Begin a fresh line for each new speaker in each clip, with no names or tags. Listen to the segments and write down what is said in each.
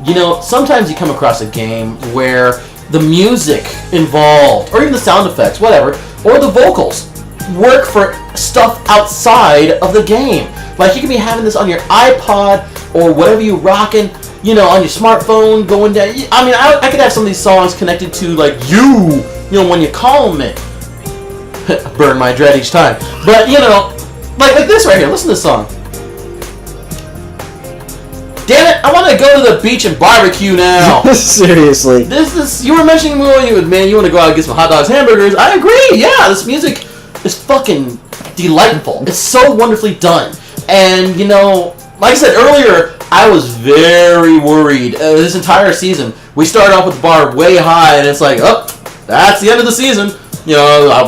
You know, sometimes you come across a game where the music involved, or even the sound effects, whatever, or the vocals work for stuff outside of the game. Like, you could be having this on your iPod or whatever you're rocking, you know, on your smartphone, going down. I mean, I could have some of these songs connected to, like, you know, when you call me. Burn my dread each time. But, you know, like this right here. Listen to this song. Damn it, I want to go to the beach and barbecue now.
Seriously.
You were mentioning, well, you want to go out and get some hot dogs, hamburgers. I agree, yeah, this music is fucking delightful. It's so wonderfully done. And, you know, like I said earlier, I was very worried this entire season. We started off with the bar way high, and it's like, oh, that's the end of the season. You know,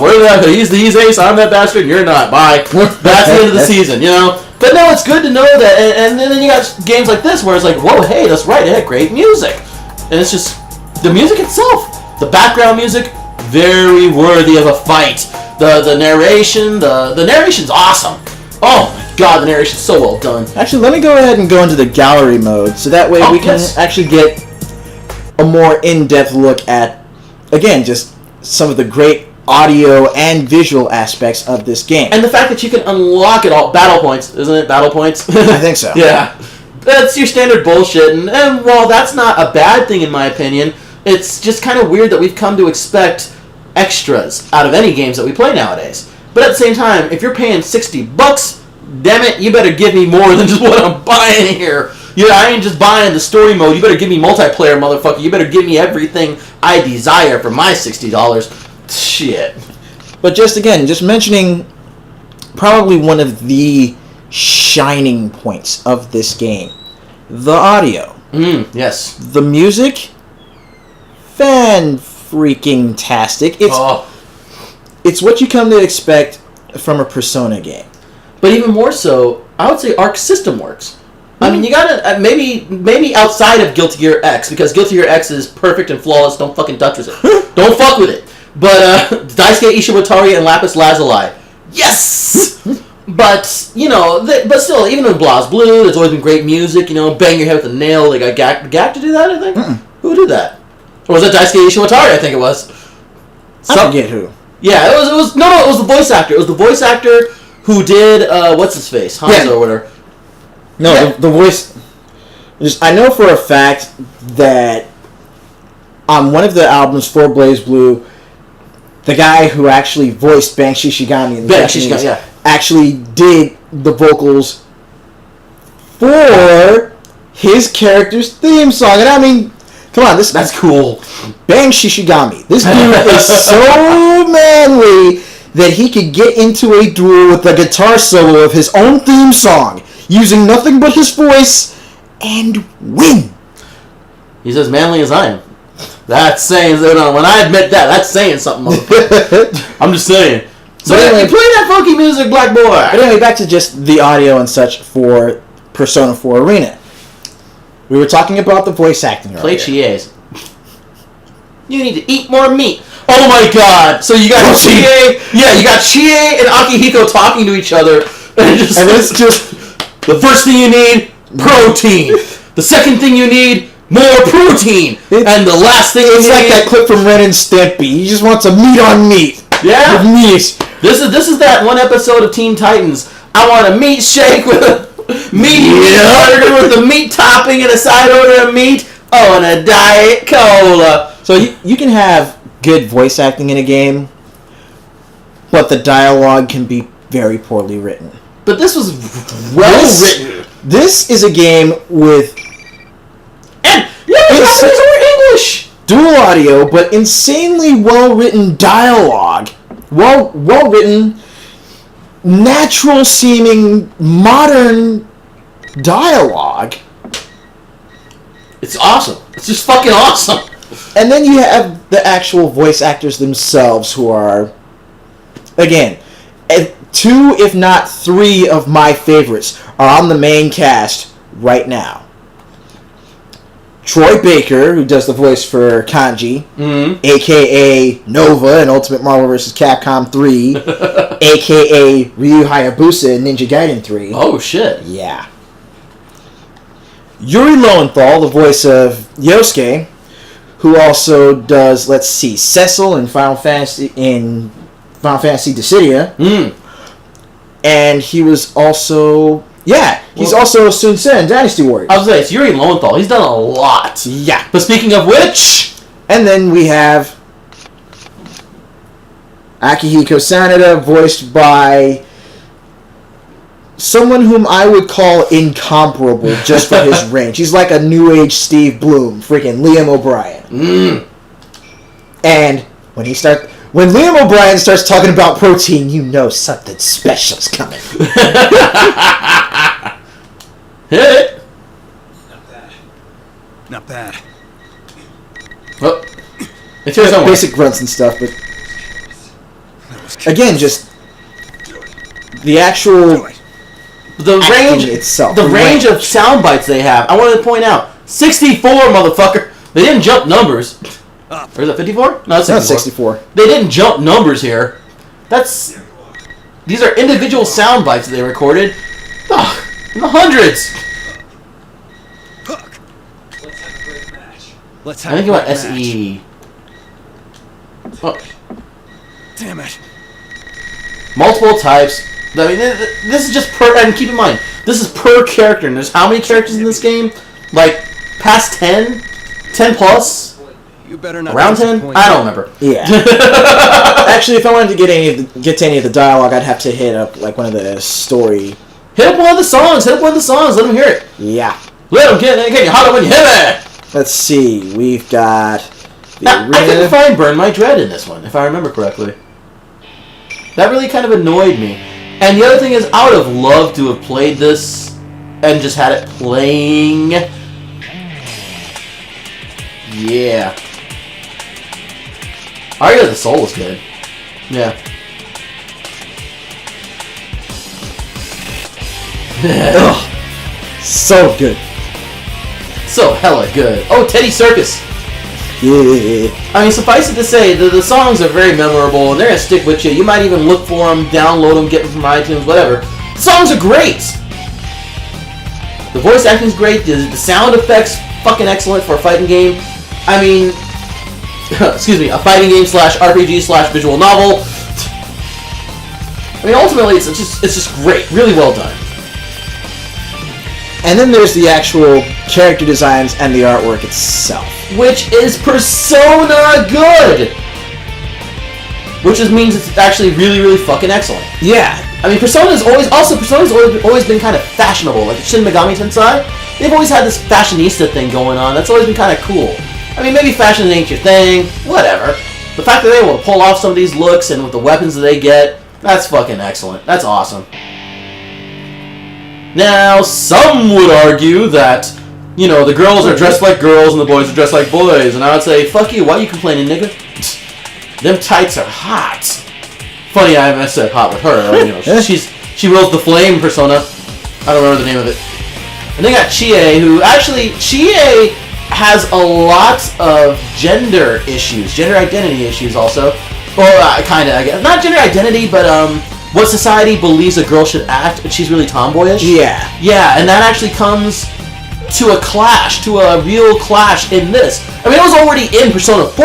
he's Ace, I'm that bastard, you're not. Bye. That's the end of the season, you know? But no, it's good to know that. And then you got games like this where it's like, whoa, hey, that's right, it had great music. And it's just, the music itself, the background music, very worthy of a fight. The narration, the narration's awesome. Oh my god, the narration's so well done.
Actually, let me go ahead and go into the gallery mode, so that way we can actually get a more in-depth look at, again, just some of the great audio and visual aspects of this game.
And the fact that you can unlock it all. Battle points, isn't it? Battle points?
I think so.
Yeah. That's your standard bullshit. And while that's not a bad thing in my opinion, it's just kind of weird that we've come to expect extras out of any games that we play nowadays. But at the same time, if you're paying $60, damn it, you better give me more than just what I'm buying here. Yeah, I ain't just buying the story mode. You better give me multiplayer, motherfucker. You better give me everything I desire for my $60. Shit.
But just mentioning probably one of the shining points of this game. The audio.
Yes.
The music. Fan-freaking-tastic. It's what you come to expect from a Persona game.
But even more so, I would say Arc System Works. I mean, you gotta, maybe outside of Guilty Gear X, because Guilty Gear X is perfect and flawless, don't fucking touch with it. Don't fuck with it. But, Daisuke Ishiwatari and Lapis Lazuli. Yes! But, you know, but still, even in BlazBlue, there's always been great music, you know, bang your head with a nail. They got Gak to do that, I think? Who did that? Or was it Daisuke Ishiwatari, I think it was.
I forget who.
Yeah, it was the voice actor. It was the voice actor who did, what's his face? Hanzo or whatever.
No, yeah. the voice... I know for a fact that on one of the albums for BlazBlue, the guy who actually voiced Bang Shishigami in the Japanese actually did the vocals for his character's theme song. And I mean, come on, that's cool. Bang Shishigami. This dude is so manly that he could get into a duel with the guitar solo of his own theme song, using nothing but his voice, and win.
He's as manly as I am. That's saying, when I admit that's saying something. I'm just saying. So anyway, play that funky music, black boy.
But anyway, back to just the audio and such for Persona 4 Arena. We were talking about the voice acting earlier.
Play Chie's. You need to eat more meat. Oh my god! So you got Chie, you got Chie and Akihiko talking to each other, and it's just the first thing you need, protein. The second thing you need, more protein. And the last thing
it's like that clip from Ren and Stimpy. He just wants a meat on meat.
Yeah.
With meat.
This is that one episode of Teen Titans. I want a meat shake with a meat burger with a meat topping and a side order of meat. Oh, and a Diet Cola.
So you can have good voice acting in a game, but the dialogue can be very poorly written.
But this was written.
This is a game with...
And, these were English!
Dual audio, but insanely well-written dialogue. Well-written, natural-seeming, modern dialogue.
It's awesome. It's just fucking awesome.
And then you have the actual voice actors themselves who are, again, 2, if not 3 of my favorites are on the main cast right now. Troy Baker, who does the voice for Kanji, a.k.a. Nova in Ultimate Marvel vs. Capcom 3, a.k.a. Ryu Hayabusa in Ninja Gaiden 3.
Oh, shit.
Yeah. Yuri Lowenthal, the voice of Yosuke, who also does, let's see, Cecil in Final Fantasy Dissidia. And he was also... Yeah, he's also Sun Sen in Dynasty Warriors.
I was going to say, it's Yuri Lowenthal. He's done a lot.
Yeah.
But speaking of which...
And then we have Akihiko Sanada, voiced by someone whom I would call incomparable just for his range. He's like a new age Steve Bloom, freaking Liam O'Brien. And when Liam O'Brien starts talking about protein, you know something special's coming.
Hit it.
Not bad.
Well, it's here somewhere.
Basic grunts and stuff, but again, just the actual
range
itself.
The range of sound bites they have. I wanted to point out 64, motherfucker. They didn't jump numbers. Or is that 54? No, it's 64.
Not 64.
They didn't jump numbers here. These are individual sound bites that they recorded. In the hundreds.
Let's
I think about SE. Oh.
Damn it.
Multiple types. I mean, this is just per... And keep in mind, this is per character. And there's how many characters in this game? Like, past 10? 10 plus?
You better not.
Around 10? I don't remember.
Yeah. Actually, if I wanted to get to any of the dialogue, I'd have to hit up, like, one of the story...
Hit up one of the songs. Let them hear it.
Yeah.
Let them get you hotter when you hit it.
Let's see. We've got...
I couldn't find Burn My Dread in this one, if I remember correctly. That really kind of annoyed me. And the other thing is, I would have loved to have played this and just had it playing. Yeah. Aria of the Soul was good. Yeah.
Ugh. So good.
So hella good. Oh, Teddy Circus.
Yeah.
I mean, suffice it to say, the songs are very memorable, and they're going to stick with you. You might even look for them, download them, get them from iTunes, whatever. The songs are great! The voice acting's great, the sound effects fucking excellent for a fighting game. I mean, excuse me, a fighting game / RPG / visual novel. I mean, ultimately, it's just great. Really well done.
And then there's the actual character designs and the artwork itself.
Which is Persona good! Which just means it's actually really, really fucking excellent.
Yeah.
I mean, Persona's always been kind of fashionable. Like Shin Megami Tensei, they've always had this fashionista thing going on. That's always been kind of cool. I mean, maybe fashion ain't your thing, whatever. The fact that they're able to pull off some of these looks and with the weapons that they get, that's fucking excellent. That's awesome. Now, some would argue that, you know, the girls are dressed like girls and the boys are dressed like boys. And I would say, fuck you, why are you complaining, nigga? Them tights are hot. Funny, I said hot with her. You know, she wields the flame persona. I don't remember the name of it. And they got Chie, who actually, Chie has a lot of gender issues, gender identity issues also. Well, kind of, I guess. Not gender identity, but what society believes a girl should act, and she's really tomboyish.
Yeah.
Yeah, and that actually comes to a clash, to a real clash in this. I mean, it was already in Persona 4.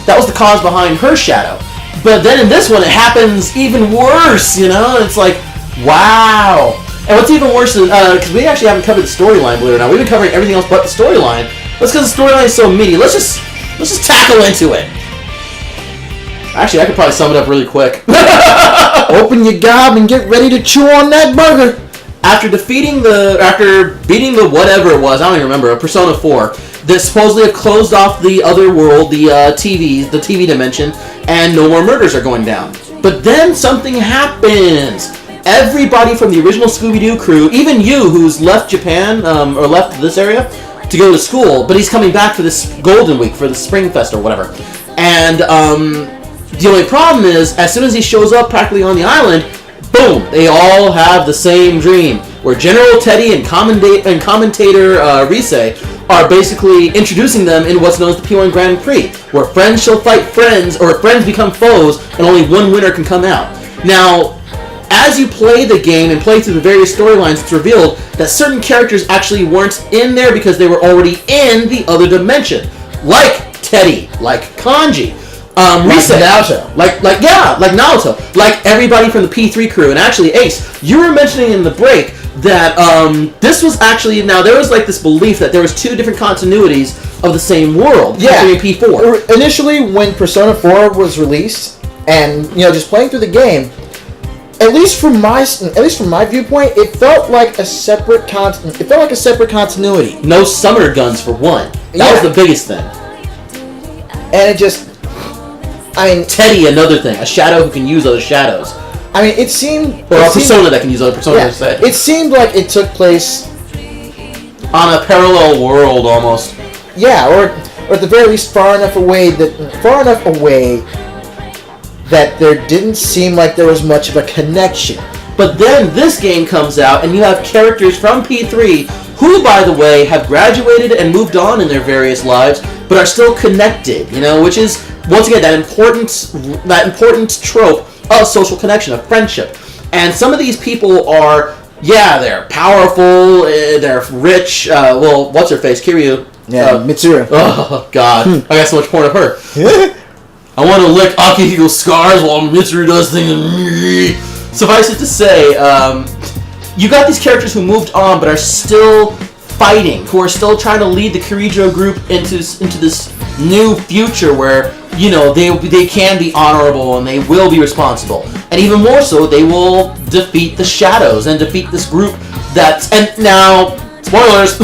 That was the cause behind her shadow. But then in this one, it happens even worse, you know? It's like, wow. And what's even worse is, because we actually haven't covered the storyline, believe it or not. We've been covering everything else but the storyline. That's because the storyline is so meaty. Let's just tackle into it. Actually, I could probably sum it up really quick.
Open your gob and get ready to chew on that burger.
After beating the whatever it was, I don't even remember, Persona 4, they supposedly have closed off the other world, the TV dimension, and no more murders are going down. But then something happens. Everybody from the original Scooby-Doo crew, even you, who's left Japan, or left this area, to go to school, but he's coming back for this Golden Week, for the Spring Fest or whatever. And, the only problem is, as soon as he shows up practically on the island, boom, they all have the same dream, where General Teddy and commentator Rise are basically introducing them in what's known as the P1 Grand Prix, where friends shall fight friends, or friends become foes, and only one winner can come out. Now, as you play the game and play through the various storylines, it's revealed that certain characters actually weren't in there because they were already in the other dimension. Like Teddy, like Kanji.
Like Naruto.
Like Naruto. Like everybody from the P3 crew. And actually, Ace, you were mentioning in the break that this was actually, now there was like this belief that there was two different continuities of the same world.
Yeah.
P3 and P4.
Initially, when Persona 4 was released, and just playing through the game, at least from my viewpoint, it felt like a separate continuity.
No summoner guns for one. That was the biggest thing.
And it just,
Teddy, another thing, a shadow who can use other shadows.
It seemed...
Or a persona that can use other personas.
Yeah, it seemed like it took place...
on a parallel world, almost.
Yeah, or at the very least far enough away that there didn't seem like there was much of a connection.
But then this game comes out, and you have characters from P3 who, by the way, have graduated and moved on in their various lives, but are still connected, which is, once again, that important trope of social connection, of friendship. And some of these people are, they're powerful, they're rich, what's-her-face, Kiryu.
Yeah, Mitsuru.
Oh, God. I got so much porn of her. I want to lick Akihiko's scars while Mitsuru does things. Suffice it to say, you got these characters who moved on but are still fighting, who are still trying to lead the Kirijo group into this new future where, they can be honorable and they will be responsible. And even more so, they will defeat the shadows and defeat this group and now, spoilers,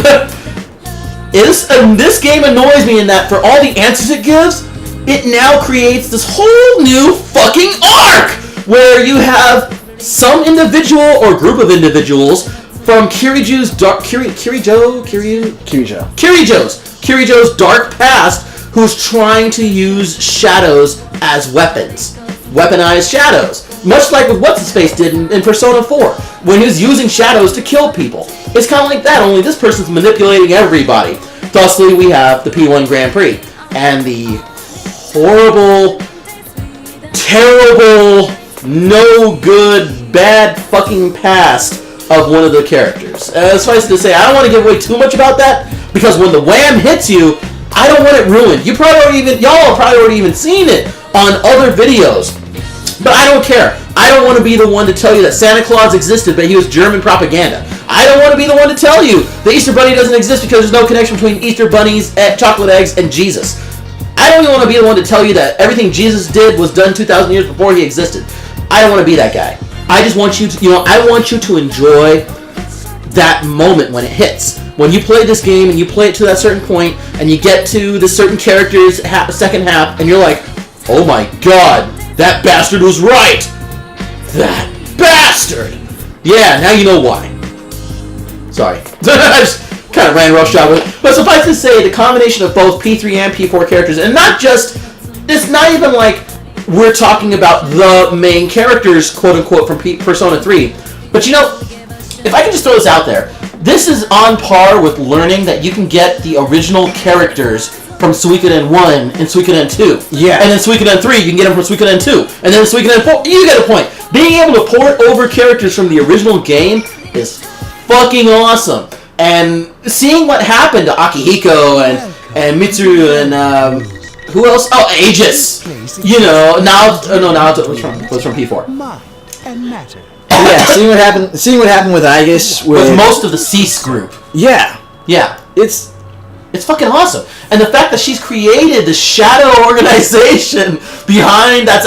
this game annoys me in that for all the answers it gives, it now creates this whole new fucking arc where you have some individual or group of individuals from Kirijo's dark past who's trying to use shadows as weapons. Weaponized shadows. Much like what What's-His-Face did in Persona 4, when he was using shadows to kill people. It's kind of like that, only this person's manipulating everybody. Thusly, we have the P1 Grand Prix. And the horrible, terrible, no good, bad fucking past of one of the characters. Suffice to say, I don't want to give away too much about that, because when the wham hits you, I don't want it ruined. Y'all have probably already even seen it on other videos. But I don't care. I don't want to be the one to tell you that Santa Claus existed, but he was German propaganda. I don't want to be the one to tell you the Easter Bunny doesn't exist because there's no connection between Easter bunnies, chocolate eggs, and Jesus. I don't even want to be the one to tell you that everything Jesus did was done 2,000 years before he existed. I don't want to be that guy. I just want you to, I want you to enjoy that moment when it hits. When you play this game and you play it to that certain point and you get to the certain character's second half and you're like, oh my god, that bastard was right! That bastard! Yeah, now you know why. Sorry. I just kind of ran roughshod with it. But suffice to say, the combination of both P3 and P4 characters, and it's not even like we're talking about the main characters, quote-unquote, from Persona 3. But if I can just throw this out there, this is on par with learning that you can get the original characters from Suikoden 1 and Suikoden 2.
Yeah.
And then Suikoden 3, you can get them from Suikoden 2. And then Suikoden 4, you get a point. Being able to port over characters from the original game is fucking awesome. And seeing what happened to Akihiko and Mitsuru and who else? Oh, Aegis. Naoto was from P4.
Yeah, seeing what happened with Aegis
with most of the Cease group.
Yeah.
It's fucking awesome. And the fact that she's created the shadow organization behind that's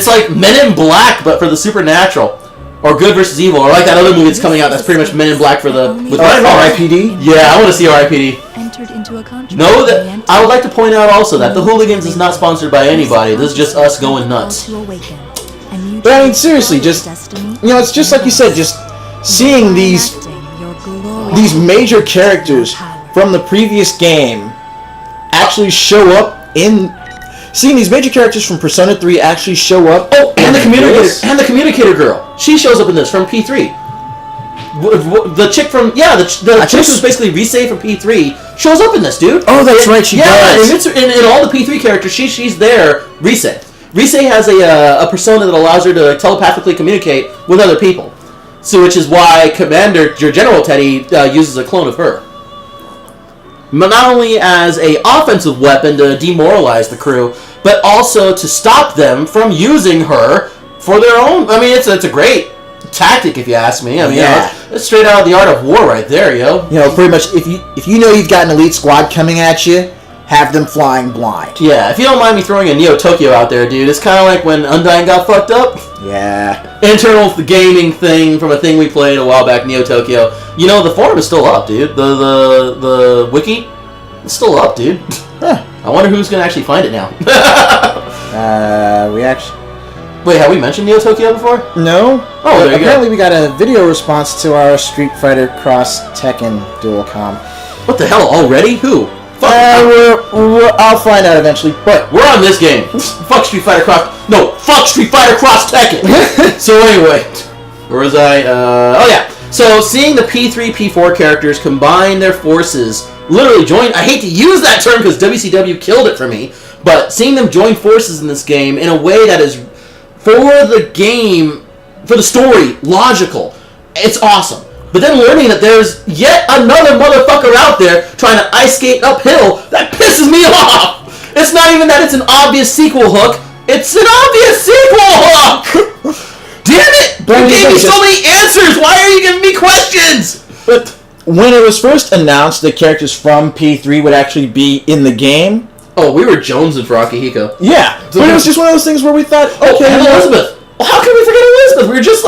like Men in Black but for the supernatural. Or Good versus Evil, or like that other movie that's coming out that's pretty much Men in Black with
R.I.P.D.?
Yeah, I want to see R.I.P.D.
Entered into a contract.
I would like to point out also that the Hooliganz is not sponsored by anybody. This is just us going nuts.
But I mean, seriously, it's just like you said, just seeing these major characters from the previous game actually show up in... Seeing these major characters from Persona 3 actually show up...
Oh, and the communicator girl. She shows up in this from P3. The chick from... Yeah, the chick who's basically Risei from P3 shows up in this, dude.
Oh, that's right, she does.
And in all the P3 characters, she's there, Risei. Rise has a persona that allows her to telepathically communicate with other people. So, which is why Commander, your General Teddy, uses a clone of her. But not only as a offensive weapon to demoralize the crew, but also to stop them from using her for their own. I mean, it's a great tactic, if you ask me. I mean, it's straight out of the art of war right there, yo.
You know, pretty much, if you know you've got an elite squad coming at you, have them flying blind.
Yeah, if you don't mind me throwing a Neo Tokyo out there, dude, it's kind of like when Undyne got fucked up.
Yeah.
Internal gaming thing from a thing we played a while back, Neo Tokyo. You know, the forum is still up, dude. The wiki, it's still up, dude.
Huh.
I wonder who's gonna actually find it now.
We actually...
Wait, have we mentioned Neo Tokyo before?
No.
Oh, there you
apparently
go.
we got a video response to our Street Fighter Cross Tekken dual comm.
What the hell, already? Who? Fuck.
I'll find out eventually, but...
We're on this game. Fuck Street Fighter Cross... No, fuck Street Fighter Cross Tekken! So anyway, where was I? Oh yeah. So seeing the P3, P4 characters combine their forces, literally join... I hate to use that term because WCW killed it for me, but seeing them join forces in this game in a way that is, for the game, for the story, logical, it's awesome. But then learning that there's yet another motherfucker out there trying to ice skate uphill, that pisses me off! It's not even that it's an obvious sequel hook, it's an obvious sequel hook! Damn it! You gave me so many answers, why are you giving me questions?
But when it was first announced that characters from P3 would actually be in the game...
Oh, we were jonesing for Akihiko.
Yeah, but it was just one of those things where we thought, okay...
and Elizabeth! Well, how can we forget Elizabeth? We were just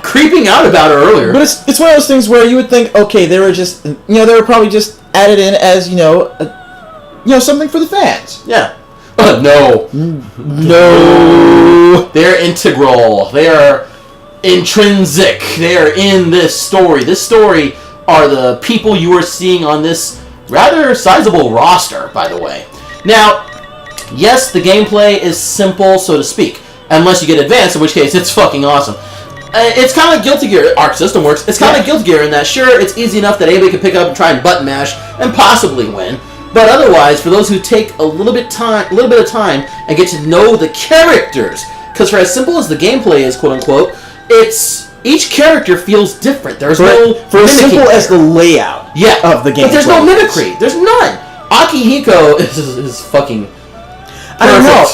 creeping out about her earlier.
But it's one of those things where you would think, okay, they were just, they were probably just added in as, something for the fans.
Yeah. No. No. They're integral. They are intrinsic. They are in this story. This story are the people you are seeing on this rather sizable roster, by the way. Now, yes, the gameplay is simple, so to speak. Unless you get advanced, in which case it's fucking awesome. It's kind of like Guilty Gear. Arc System Works. It's kind of like Guilty Gear in that, sure, it's easy enough that anybody can pick up and try and button mash and possibly win. But otherwise, for those who take a little bit of time and get to know the characters, because for as simple as the gameplay is, quote unquote, it's each character feels different. There's no
for as simple as the layout of the game.
But there's no mimicry. There's none. Akihiko is fucking perfect.
I don't know.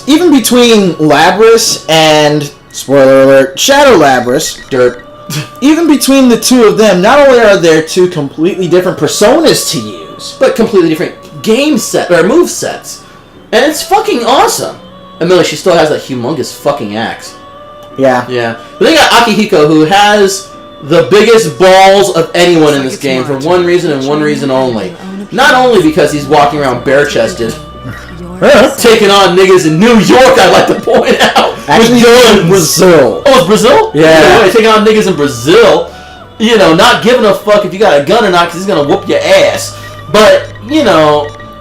Even between Labras and, spoiler alert, Shadow Labras,
dirt.
Even between the two of them, not only are there two completely different personas to use,
but completely different game set or move sets, and it's fucking awesome. Amelia, she still has that humongous fucking axe.
Yeah.
Yeah. But they got Akihiko, who has the biggest balls of anyone in this game for one reason and one reason only. Not only because he's walking around bare-chested, taking on niggas in New York, I'd like to point out.
Actually, in Brazil.
Oh, it's Brazil?
Yeah.
Taking on niggas in Brazil. Not giving a fuck if you got a gun or not, because he's going to whoop your ass. But,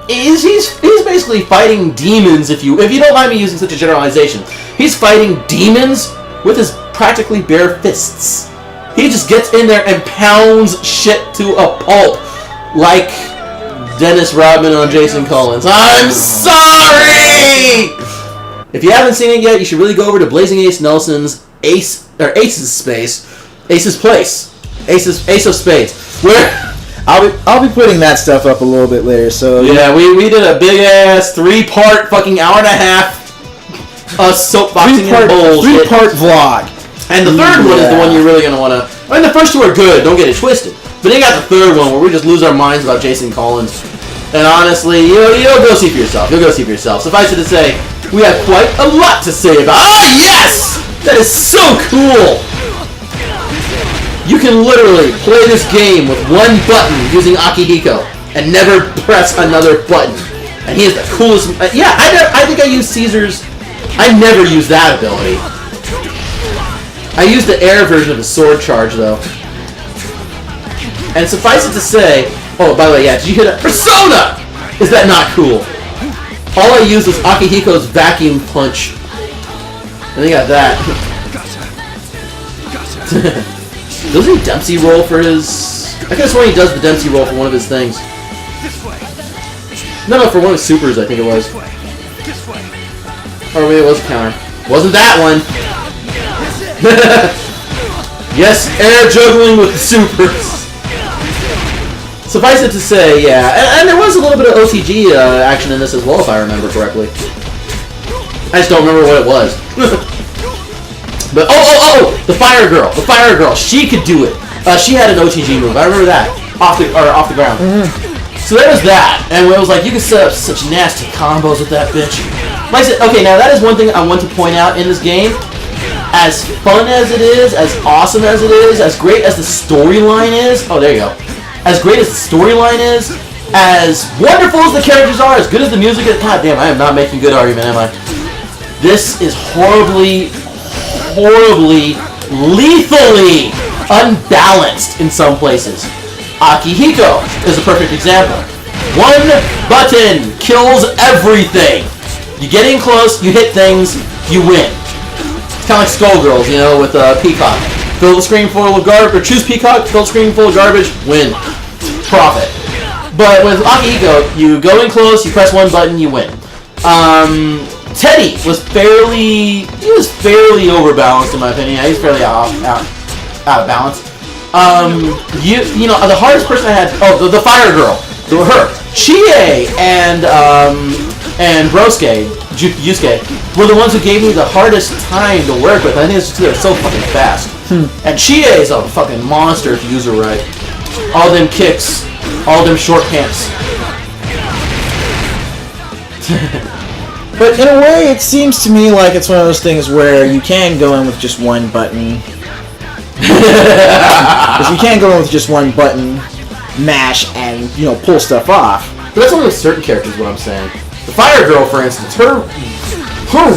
he's basically fighting demons, if you don't mind me using such a generalization. He's fighting demons with his practically bare fists. He just gets in there and pounds shit to a pulp. Like Dennis Rodman on Jason Collins. I'm sorry! If you haven't seen it yet, you should really go over to Blazing Ace Nelson's Ace of Spades, where
I'll be putting that stuff up a little bit later. So
yeah, we did a big ass 3-part fucking hour and a half soapboxing and bullshit.
3-part vlog.
And the third one is the one you're really gonna wanna. I mean, the first two are good. Don't get it twisted. But then you got the third one where we just lose our minds about Jason Collins. And honestly, you'll go see for yourself. You'll go see for yourself. Suffice it to say, we have quite a lot to say about. Ah, yes! That is so cool! You can literally play this game with one button using Akihiko and never press another button. And he is the coolest. I think I used Caesar's. I never used that ability. I used the air version of the sword charge, though. And suffice it to say... Oh, by the way, did you hear that? Persona! Is that not cool? All I used was Akihiko's vacuum punch. And they got that. Doesn't he Dempsey roll for his... I could have sworn he does the Dempsey roll for one of his things. No, for one of his supers, I think it was. Or maybe it was a counter. Wasn't that one. Yes, air juggling with the supers. Suffice it to say, yeah, and there was a little bit of OTG action in this as well, if I remember correctly. I just don't remember what it was. But the fire girl, she could do it. She had an OTG move. I remember that off the ground. So there was that, and it was like you could set up such nasty combos with that bitch. Like I said, okay, now that is one thing I want to point out in this game. As fun as it is, as awesome as it is, as great as the storyline is. Oh, there you go. As great as the storyline is, as wonderful as the characters are, as good as the music is. God damn, I am not making a good argument, am I? This is horribly, lethally unbalanced in some places. Akihiko is a perfect example. One button kills everything. You get in close, you hit things, you win. It's kind of like Skullgirls, you know, with Peacock. Fill the screen full of garbage, or choose Peacock, fill the screen full of garbage, win. Profit. But with Akihiko, you go in close, you press one button, you win. Teddy was fairly overbalanced in my opinion. Yeah, he's fairly out of balance. You know, the hardest person I had, the fire girl, her, Chie and Yusuke were the ones who gave me the hardest time to work with. I think it's just they're so fucking fast. And Chie is a fucking monster if you use her right. All them kicks, all them short pants.
But in a way, it seems to me like it's one of those things where you can go in with just one button. Because you can't go in with just one button, mash, and, you know, pull stuff off.
But that's only with certain characters, what I'm saying. The Fire Girl, for instance, her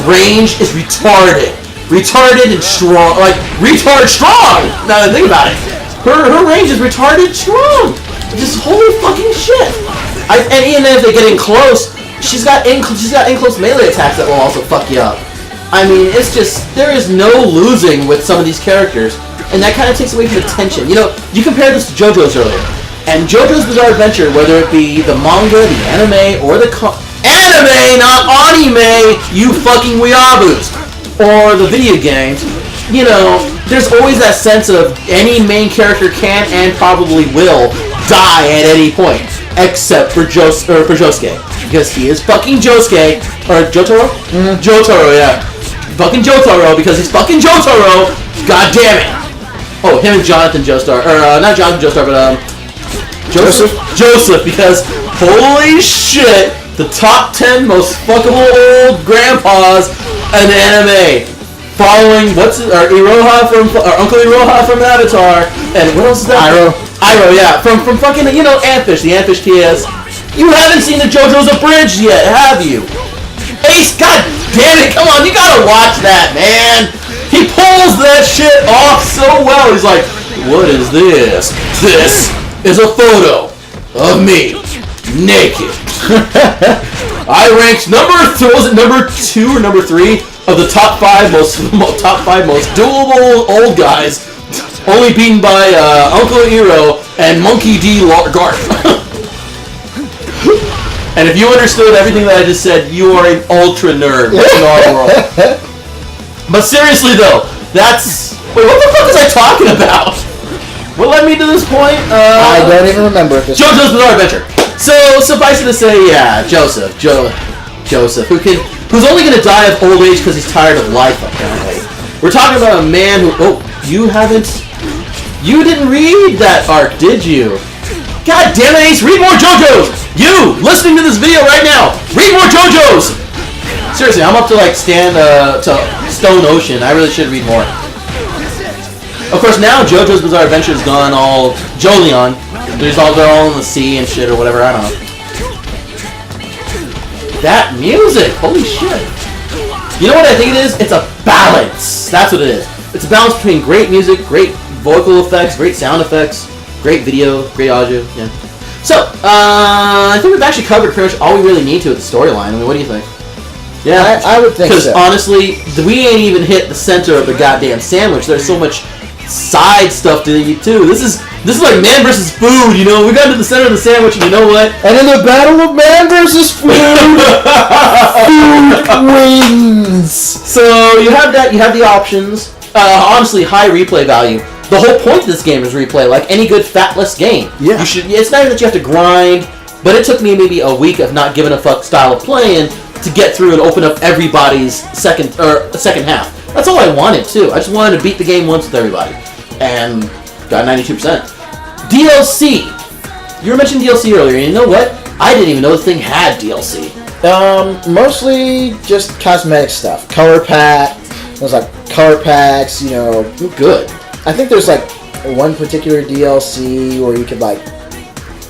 range is retarded. Retarded and strong. Like, retard strong! Now that I think about it. Her range is retarded strong. Just holy fucking shit. And even if they get in close, she's got in close melee attacks that will also fuck you up. I mean, it's just, there is no losing with some of these characters. And that kind of takes away from the tension. You know, you compared this to JoJo's earlier. And JoJo's Bizarre Adventure, whether it be the manga, the anime, or the anime, not anime, you fucking weeaboos, or the video games, you know, there's always that sense of any main character can and probably will die at any point, except for Josuke, because he is fucking Josuke, or Jotaro? Jotaro, yeah. Fucking Jotaro, because he's fucking Jotaro, god damn it! Oh, him and Jonathan Joestar, or not Jonathan Joestar, but Joseph, because holy shit, the top 10 most fuckable old grandpas in anime, following Iroha from Uncle Iroha from Avatar, and what else is that? Iroh, yeah, from fucking, you know, Antfish, the Antfish TS. You haven't seen the JoJo's Abridged yet, have you? Ace, god damn it, come on, you gotta watch that, man. He pulls that shit off so well. He's like, what is this? This is a photo of me naked. I ranked number 2 or number 3 of the top 5 most doable old guys, only beaten by Uncle Iro and Monkey D. Garth. And if you understood everything that I just said, you are an ultra nerd in our world. But seriously though, that's... Wait, what the fuck was I talking about? What led me to this point?
I don't even remember if
JoJo's Bizarre Adventure. So, suffice it to say, yeah, Joseph, who's only gonna die of old age because he's tired of life, apparently. We're talking about a man who... Oh, you didn't read that arc, did you? God damn it, Ace, read more JoJo's! You, listening to this video right now, read more JoJo's! Seriously, I'm up to like to Stone Ocean. I really should read more. Of course, now JoJo's Bizarre Adventure has gone all Jolion. They're all in the sea and shit or whatever. I don't know. That music, holy shit! You know what I think it is? It's a balance. That's what it is. It's a balance between great music, great vocal effects, great sound effects, great video, great audio. Yeah. So, I think we've actually covered pretty much all we really need to with the storyline. I mean, what do you think?
Yeah, I would think so.
Because honestly, we ain't even hit the center of the goddamn sandwich. There's so much side stuff to eat too. This is like man versus food, you know. We got to the center of the sandwich, and you know what?
And in the battle of man versus food, food wins.
So you have that. You have the options. Honestly, high replay value. The whole point of this game is replay, like any good fatless game.
Yeah.
You should. It's not even that you have to grind, but it took me maybe a week of not giving a fuck style of playing to get through and open up everybody's second half. That's all I wanted too. I just wanted to beat the game once with everybody, and got 92%. DLC. You were mentioning DLC earlier, and you know what? I didn't even know the thing had DLC.
Mostly just cosmetic stuff. Color pack. There's like color packs, you know.
Good.
I think there's like one particular DLC where you could like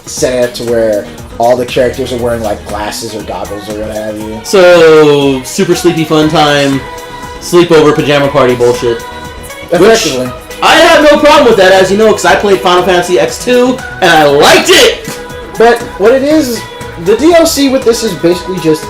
set it up to where all the characters are wearing like glasses or goggles or what have you.
So, super sleepy fun time, sleepover pajama party bullshit.
Effectively.
I have no problem with that, as you know, because I played Final Fantasy X2 and I liked it!
But what it is, the DLC with this is basically just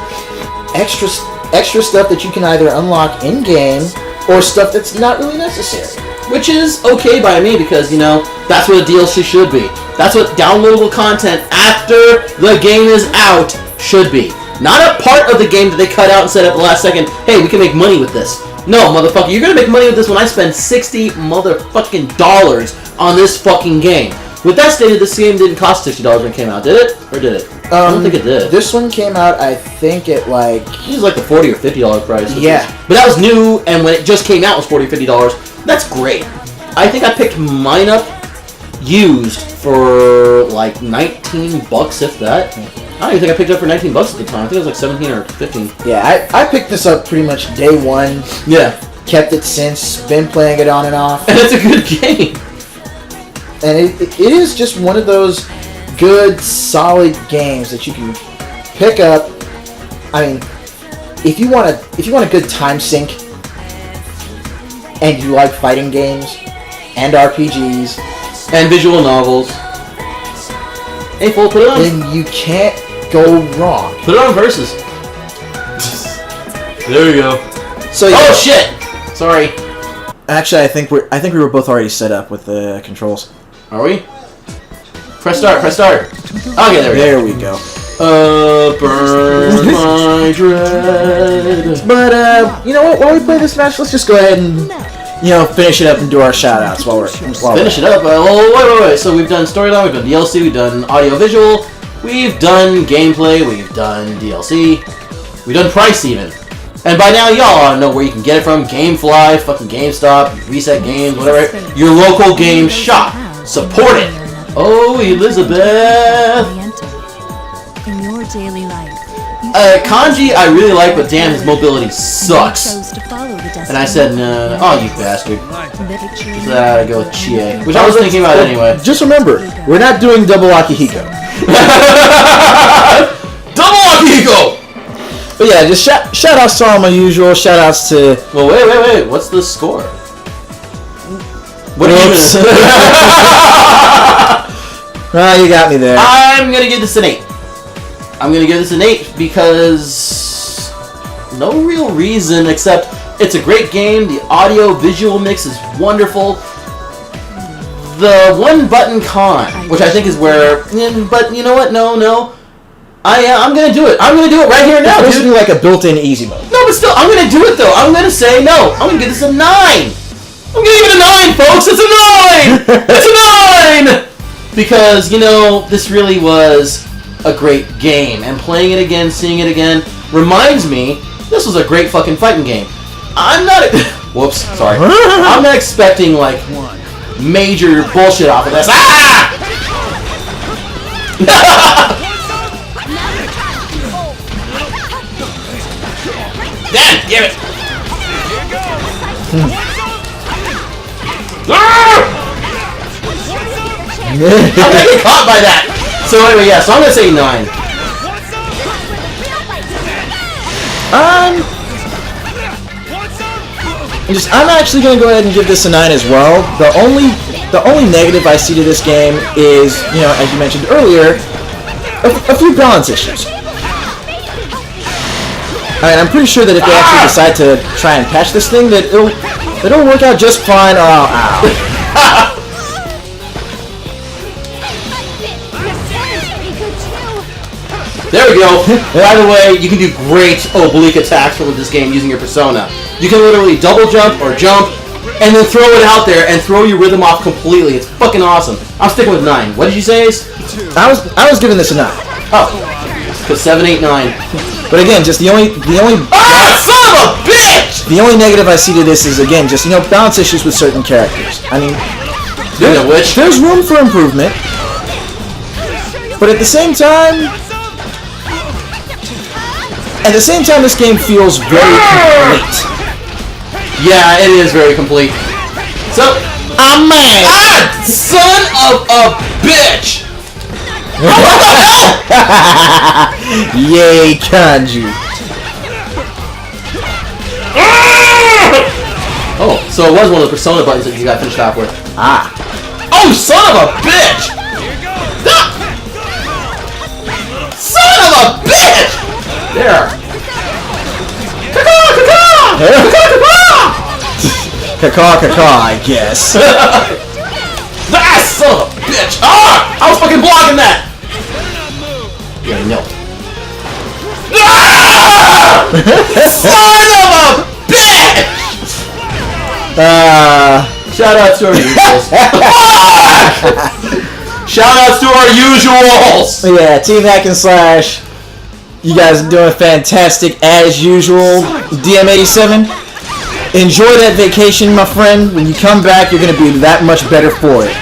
extra stuff that you can either unlock in-game or stuff that's not really necessary.
Which is okay by me because, you know, that's what a DLC should be. That's what downloadable content after the game is out should be. Not a part of the game that they cut out and said at the last second, hey, we can make money with this. No, motherfucker, you're gonna make money with this when I spend $60 motherfucking dollars on this fucking game. With that stated, this game didn't cost $60 when it came out, did it? Or did it? I don't think it did.
This one came out, I think, at like...
It was like the $40 or $50 price.
Yeah.
But that was new, and when it just came out, it was $40 or $50. That's great. I think I picked mine up used for like $19, if that. I don't even think I picked it up for $19 at the time. I think it was like 17 or 15.
Yeah, I picked this up pretty much day one.
Yeah.
Kept it since, been playing it on and off.
And it's a good game.
And it is just one of those good, solid games that you can pick up. I mean, if you want a good time sink, and you like fighting games, and RPGs,
and visual novels, hey, fool, put it on.
then you can't go wrong.
Put it on Versus. There you go.
So yeah.
Oh shit! Sorry.
Actually, I think we were both already set up with the controls.
Are we? Press start. Press start. Okay, there we go. Burn my dread.
But you know what? While we play this match, let's just go ahead and finish it up and do our shout-outs while we're
finish it up. Wait. So we've done storyline, we've done DLC, we've done audio-visual, we've done gameplay, we've done DLC, we've done price even. And by now, y'all ought to know where you can get it from. Gamefly, fucking GameStop, Reset Games, whatever. Your local game shop. Support it. Oh, Elizabeth.
In your daily life.
Kanji I really like, but damn, his mobility sucks. And I said, no. Oh, you bastard. So I go with Chie, which I was thinking about anyway.
Just remember, we're not doing double Akihiko.
Double Akihiko!
But yeah, just shout outs to all my usual shout outs to...
Well, wait. What's the score? What are you
Well, you got me there.
I'm gonna give this an 8. I'm gonna give this an 8 because no real reason except it's a great game. The audio-visual mix is wonderful. The one button con, which I think is where, but you know what? No. I'm gonna do it. I'm gonna do it right here now,
dude. It's
dude.
like a built-in easy mode.
No, but still, I'm gonna do it though. I'm gonna say no. I'm gonna give this a 9. I'm gonna give it a 9, folks. It's a 9. It's a 9 because this really was a great game, and playing it again, seeing it again, reminds me this was a great fucking fighting game. I'm not. Whoops, sorry. I'm not expecting like major bullshit off of this. Ah! Damn it! I'm gonna get caught by that. So anyway, yeah. So I'm gonna say 9.
I'm actually gonna go ahead and give this a 9 as well. The only negative I see to this game is, as you mentioned earlier, a few balance issues. I'm pretty sure that if they actually decide to try and patch this thing, that it'll work out just fine. Oh, ow.
There we go. By the way, you can do great oblique attacks with this game using your persona. You can literally double jump or jump, and then throw it out there and throw your rhythm off completely. It's fucking awesome. I'm sticking with 9. What did you say, Ace?
I was giving this a 9.
Oh, because 7, 8, 9.
But again, just the only
Ah, son of a bitch!
the only negative I see to this is again just balance issues with certain characters. I mean, there's room for improvement, but at the same time, this game feels very complete.
Yeah, it is very complete. So,
I'm mad.
ah, son of a bitch!
Yay, Kanji.
Oh, so it was one of the persona buttons that you got finished off with.
Ah.
Oh, son of a bitch! Ah! Son of a bitch! There.
Caw, I guess.
Ah, son of a bitch! Ah! I was fucking blocking that! Yeah, no. Ah! Son of a bitch! Shout out to our usuals. Shout out to our usuals!
Yeah, Team Hack and Slash. You guys are doing fantastic as usual. DM87. Enjoy that vacation, my friend. When you come back, you're going to be that much better for it.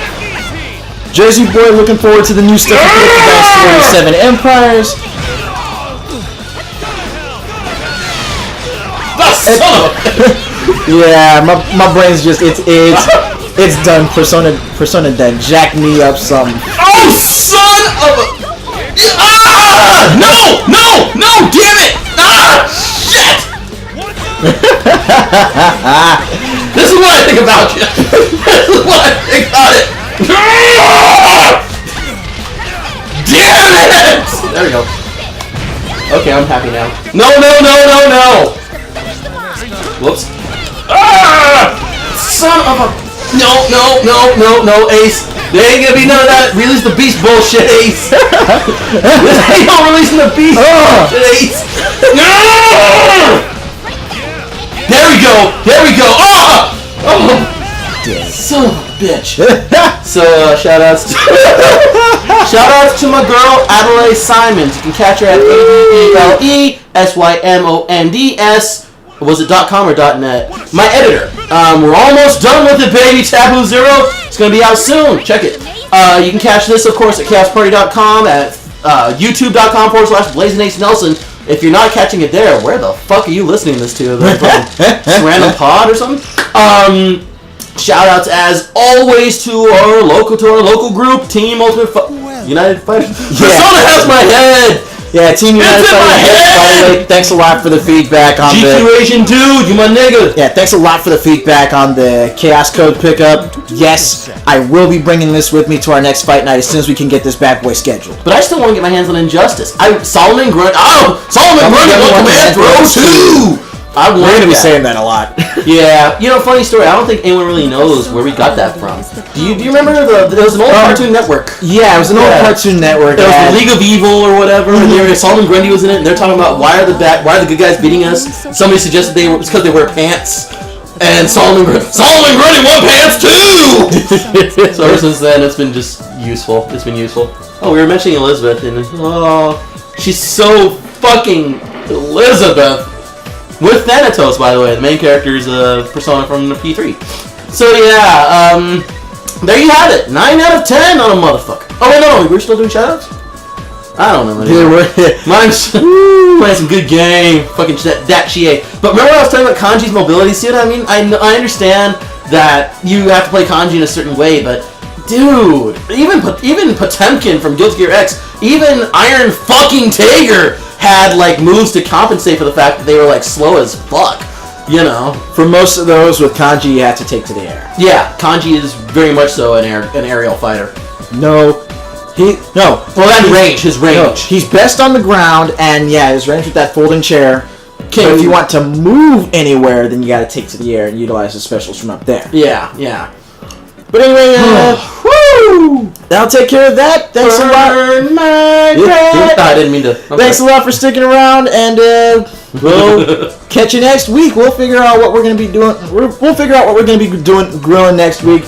Jersey Boy, looking forward to the new stuff with the E.7 Empires. Yeah, my brain's just it's done. Persona done jacked me up some.
Oh, son of a! Ah! No! Damn it! Ah! Shit! This is what I think about you. This is what I think about it. Damn it! There we go. Okay, I'm happy now. No! Whoops. Ah! Son of a... No, Ace. There ain't gonna be none of that release the beast bullshit, Ace. This ain't no releasing the beast bullshit, Ace. No! There we go. Oh! Son of a bitch. So, shout-outs to my girl, Adelaide Simons. You can catch her at ADELESYMONDS. Was it .com or .net? My editor. We're almost done with it, baby. Taboo Zero. It's going to be out soon. Check it. You can catch this, of course, at chaosparty.com, at youtube.com/BlazinAceNelson. If you're not catching it there, where the fuck are you listening to this to? Like, random pod or something? Shout-outs, as always, to our local group, Team Ultimate United Fighters. Persona has my head! Yeah, Team United Fighters. By the way, thanks a lot for the feedback on GQ Asian dude, you my nigga. Yeah, thanks a lot for the feedback on the Chaos Code pickup. Yes, I will be bringing this with me to our next fight night as soon as we can get this bad boy scheduled. But I still want to get my hands on Injustice. Solomon Grundy want Command Throw 2! We're going to be saying that a lot. Yeah, funny story. I don't think anyone really knows where we got that from. Do you remember there was an old Cartoon Network? Yeah, it was an old Cartoon Network. There was the League of Evil or whatever. And Solomon Grundy was in it, and they're talking about why are the good guys beating us? Somebody suggested it's because they wear pants. And Solomon Grundy wore pants too. So ever since then, it's been just useful. It's been useful. Oh, we were mentioning Elizabeth, and she's so fucking Elizabeth. With Thanatos, by the way, the main character's persona from the P3. So yeah, there you have it. 9 out of 10 on a motherfucker. Oh wait, no, we're still doing shoutouts? I don't know. Mine's playing some good game. Fucking that Chie. But remember when I was talking about Kanji's mobility? See what I mean? I understand that you have to play Kanji in a certain way, but dude, even Potemkin from Guilty Gear X, even Iron fucking Tager had like moves to compensate for the fact that they were like slow as fuck. For most of those with Kanji, you have to take to the air. Yeah, Kanji is very much so an aerial fighter. Well, that range, his range. No, he's best on the ground, and yeah, his range with that folding chair. But if you want to move anywhere, then you got to take to the air and utilize the specials from up there. Yeah.
But anyway,
Woo!
that'll take care of that. Thanks a lot.
Burn my bread. I didn't mean to.
Thanks a lot for sticking around, and we'll catch you next week. We'll figure out what we're gonna be doing. We'll figure out what we're gonna be doing grilling next week.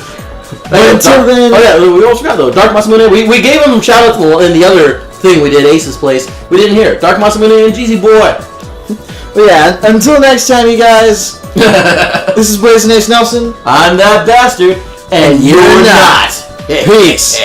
But until then,
oh yeah, we almost forgot though. Dark Masamune. We gave him shout outs in the other thing we did, Ace's Place. We didn't hear Dark Masamune and Jeezy Boy.
But yeah, until next time, you guys. This is Blazing Ace Nelson.
I'm that bastard, and you're not.
Peace.